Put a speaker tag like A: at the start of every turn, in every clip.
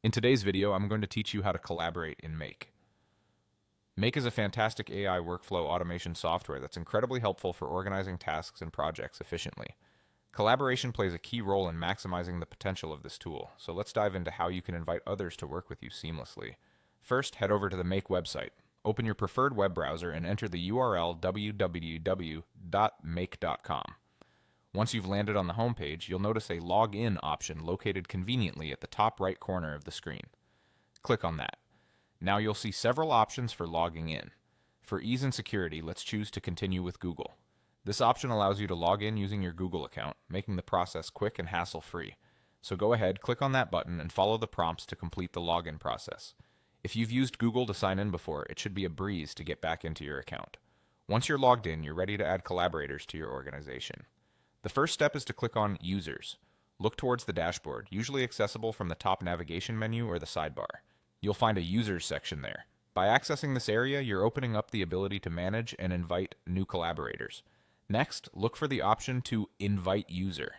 A: In today's video, I'm going to teach you how to collaborate in Make. Make is a fantastic AI workflow automation software that's incredibly helpful for organizing tasks and projects efficiently. Collaboration plays a key role in maximizing the potential of this tool, so let's dive into how you can invite others to work with you seamlessly. First, head over to the Make website. Open your preferred web browser and enter the URL www.make.com. Once you've landed on the homepage, you'll notice a Login option located conveniently at the top right corner of the screen. Click on that. Now you'll see several options for logging in. For ease and security, let's choose to continue with Google. This option allows you to log in using your Google account, making the process quick and hassle-free. So go ahead, click on that button, and follow the prompts to complete the login process. If you've used Google to sign in before, it should be a breeze to get back into your account. Once you're logged in, you're ready to add collaborators to your organization. The first step is to click on Users. Look towards the dashboard, usually accessible from the top navigation menu or the sidebar. You'll find a Users section there. By accessing this area, you're opening up the ability to manage and invite new collaborators. Next, look for the option to Invite User.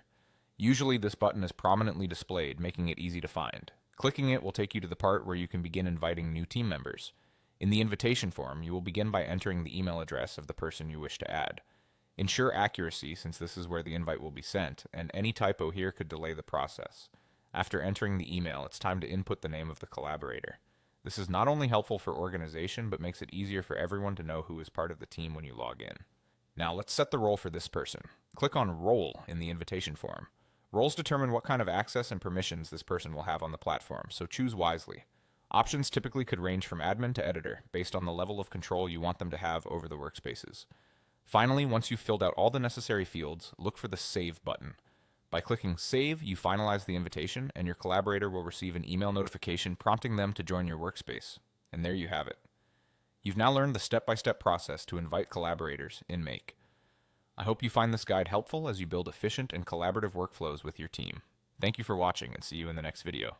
A: Usually this button is prominently displayed, making it easy to find. Clicking it will take you to the part where you can begin inviting new team members. In the invitation form, you will begin by entering the email address of the person you wish to add. Ensure accuracy, since this is where the invite will be sent, and any typo here could delay the process. After entering the email, it's time to input the name of the collaborator. This is not only helpful for organization, but makes it easier for everyone to know who is part of the team when you log in. Now let's set the role for this person. Click on Role in the invitation form. Roles determine what kind of access and permissions this person will have on the platform, so choose wisely. Options typically could range from admin to editor, based on the level of control you want them to have over the workspaces. Finally, once you've filled out all the necessary fields, look for the Save button. By clicking Save, you finalize the invitation, and your collaborator will receive an email notification prompting them to join your workspace. And there you have it. You've now learned the step-by-step process to invite collaborators in Make. I hope you find this guide helpful as you build efficient and collaborative workflows with your team. Thank you for watching, and see you in the next video.